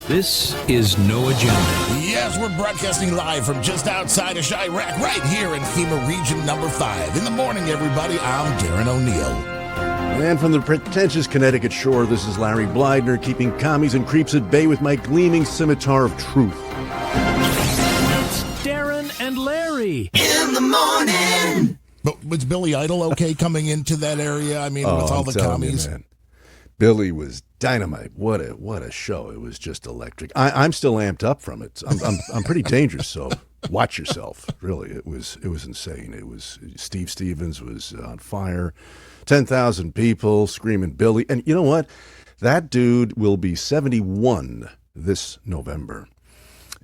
This is No Agenda. Yes, we're broadcasting live from just outside of Chirac, right here in FEMA Region Number 5. In the morning, everybody, I'm Darren O'Neill. And from the pretentious Connecticut shore, this is Larry Blydner, keeping commies and creeps at bay with my gleaming scimitar of truth. It's Darren and Larry. In the morning! But was Billy Idol okay coming into that area? I mean, with all the commies? You, man. Billy was dynamite. What a show! It was just electric. I'm still amped up from it. I'm pretty dangerous. So watch yourself. Really, it was insane. It was Steve Stevens was on fire. 10,000 people screaming Billy, and you know what? That dude will be 71 this November.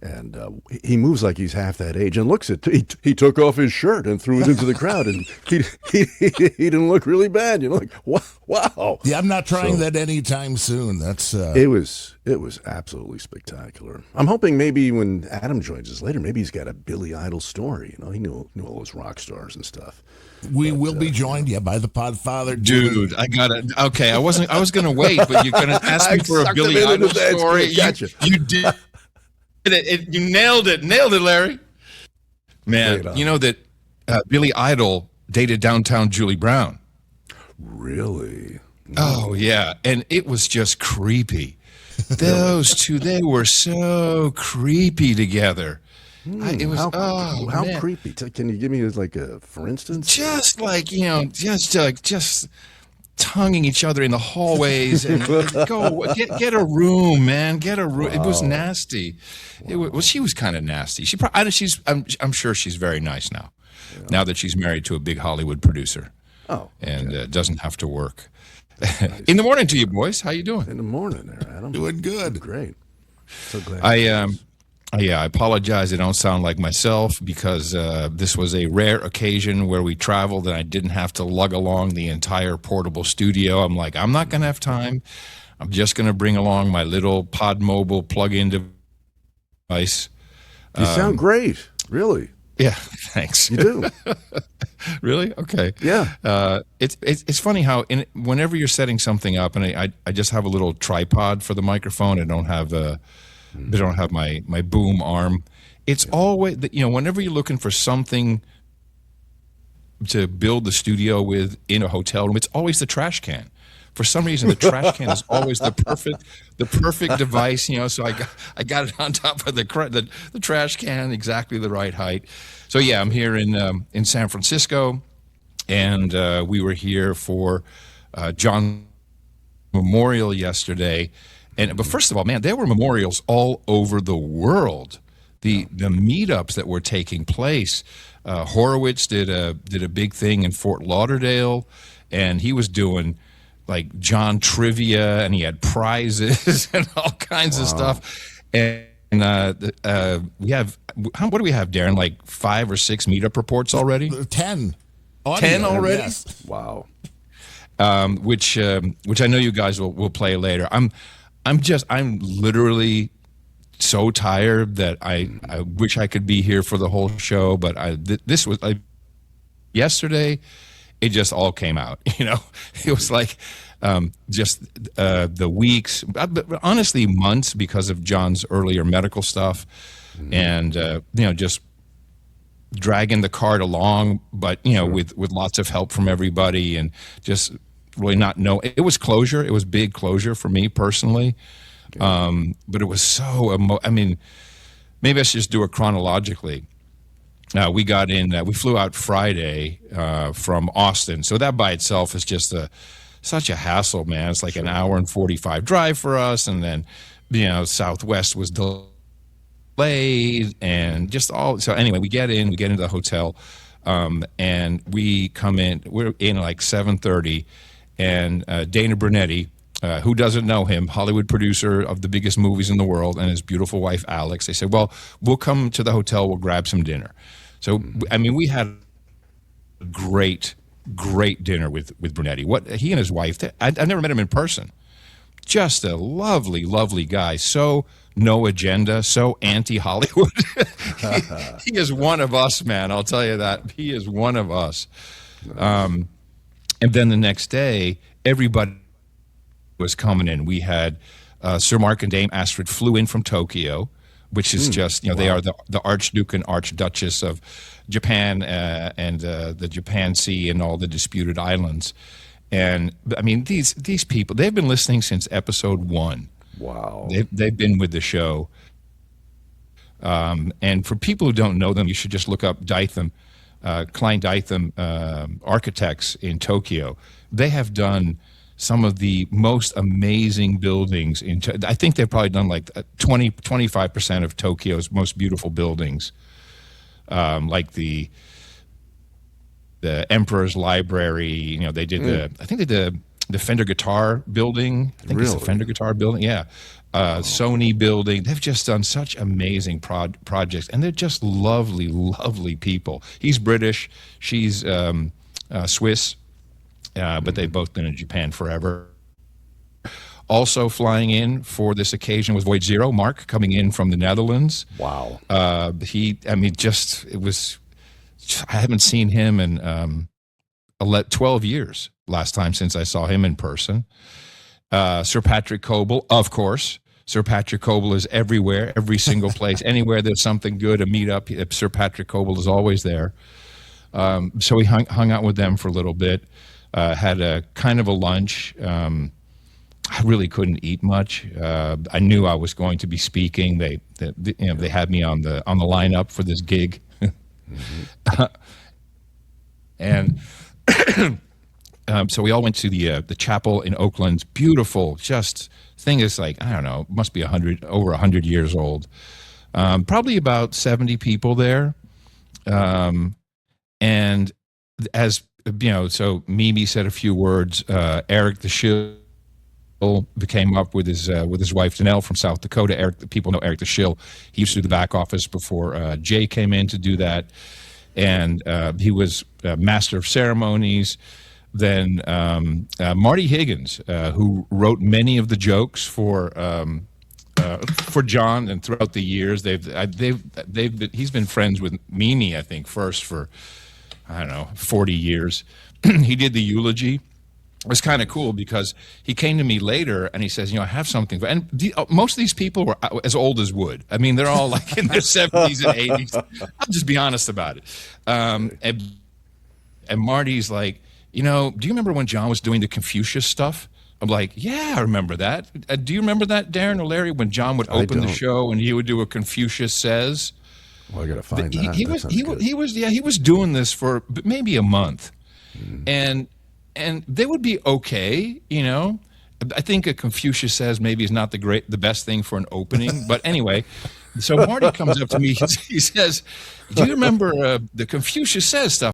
And he moves like he's half that age, and looks at he took off his shirt and threw it into the crowd, and he didn't look really bad. You know, like wow. Yeah, I'm not trying that anytime soon. That's it was absolutely spectacular. I'm hoping maybe when Adam joins us later, maybe he's got a Billy Idol story. You know, he knew all those rock stars and stuff. We will be joined, by the Podfather. Dude, I got it. Okay, I was going to wait, but you're going to ask me for a Billy Idol story. Gotcha. You did. You nailed it, Larry. Man, you know that Billy Idol dated downtown Julie Brown. Really? Oh, yeah. And it was just creepy. Those two, they were so creepy together. It was how creepy. Can you give me like a for instance? Just like, just tonguing each other in the hallways and go get a room, man. Get a room. Wow. It was nasty. Wow. She was kind of nasty. I'm sure she's very nice now. Yeah. Now that she's married to a big Hollywood producer. Oh, okay. And doesn't have to work. Nice. In the morning to you, boys. How you doing? In the morning, there, Adam. Doing good. Great. So glad. I apologize. I don't sound like myself because this was a rare occasion where we traveled and I didn't have to lug along the entire portable studio. I'm like, I'm not going to have time. I'm just going to bring along my little Pod Mobile plug-in device. You sound great. Really? Yeah, thanks. You do. Really? Okay. Yeah. It's funny how whenever you're setting something up, and I just have a little tripod for the microphone. I don't have They don't have my boom arm. It's always, whenever you're looking for something to build the studio with in a hotel room, it's always the trash can. For some reason, the trash can is always the perfect device. So I got it on top of the trash can, exactly the right height. So yeah, I'm here in San Francisco, and we were here for John's memorial yesterday. But first of all, man, there were memorials all over the world. The meetups that were taking place. Horowitz did a big thing in Fort Lauderdale, and he was doing like John trivia, and he had prizes and all kinds of stuff. And we have what do we have, Darren? Like 5 or 6 meetup reports already? 10. 10 already? Yes. Wow. Which I know you guys will play later. I'm literally so tired that I wish I could be here for the whole show, but this was yesterday. It just all came out, It was like just the weeks, but honestly months because of John's earlier medical stuff, and just dragging the cart along, but with lots of help from everybody, and just really not know. It was closure. It was big closure for me personally. But it was so, maybe I should just do it chronologically. We got in, we flew out Friday from Austin. So that by itself is just such a hassle, man. It's like an hour and 45 drive for us. And then, Southwest was delayed and just all. So anyway, we get into the hotel, and we come in, we're in like 7:30. And Dana Brunetti, who doesn't know him, Hollywood producer of the biggest movies in the world, and his beautiful wife, Alex, they said, well, we'll come to the hotel, we'll grab some dinner. So, we had a great dinner with Brunetti. He and his wife, I've never met him in person. Just a lovely, lovely guy. So no agenda, so anti-Hollywood. he is one of us, man. I'll tell you that. He is one of us. And then the next day, everybody was coming in. We had Sir Mark and Dame Astrid flew in from Tokyo, which is just, they are the Archduke and Archduchess of Japan and the Japan Sea and all the disputed islands. And I mean, these people, they've been listening since episode 1. Wow. They've been with the show. And for people who don't know them, you should just look up Klein Dytham Architects in Tokyo. They have done some of the most amazing buildings. I think they've probably done like 25% of Tokyo's most beautiful buildings, like the Emperor's Library. They did I think they did the Fender Guitar Building. I think it's the Fender Guitar Building. Yeah. Sony Building. They've just done such amazing projects, and they're just lovely, lovely people. He's British. She's Swiss, but they've both been in Japan forever. Also flying in for this occasion was Void Zero, Mark, coming in from the Netherlands. Wow. I haven't seen him in 12 years, last time since I saw him in person. Sir Patrick Coble, of course. Sir Patrick Coble is everywhere, every single place. Anywhere there's something good, a meetup, Sir Patrick Coble is always there. So we hung out with them for a little bit, had a kind of a lunch. I really couldn't eat much. I knew I was going to be speaking. They had me on the lineup for this gig. And so we all went to the chapel in Oakland. Beautiful, just thing is like, I don't know, must be over 100 years old. Probably about 70 people there. And as so Mimi said a few words. Eric the Shill came up with his wife Danelle from South Dakota. Eric, people know Eric the Shill. He used to do the back office before Jay came in to do that, and he was master of ceremonies. Then Marty Higgins, who wrote many of the jokes for John, and throughout the years he's been friends with Mimi, I think, first for 40 years. He did the eulogy. It was kind of cool because he came to me later and he says, I have something. And most of these people were as old as wood. I mean, they're all like in their 70s and 80s. I'll just be honest about it. And Marty's like, do you remember when John was doing the Confucius stuff? I'm like, yeah, I remember that. Do you remember that, Darren or Larry, when John would open the show and he would do a Confucius Says? Well, I got to find that. He was doing this for maybe a month. And they would be okay, I think a Confucius Says maybe is not the best thing for an opening, but anyway. So Marty comes up to me, he says, do you remember the Confucius Says stuff?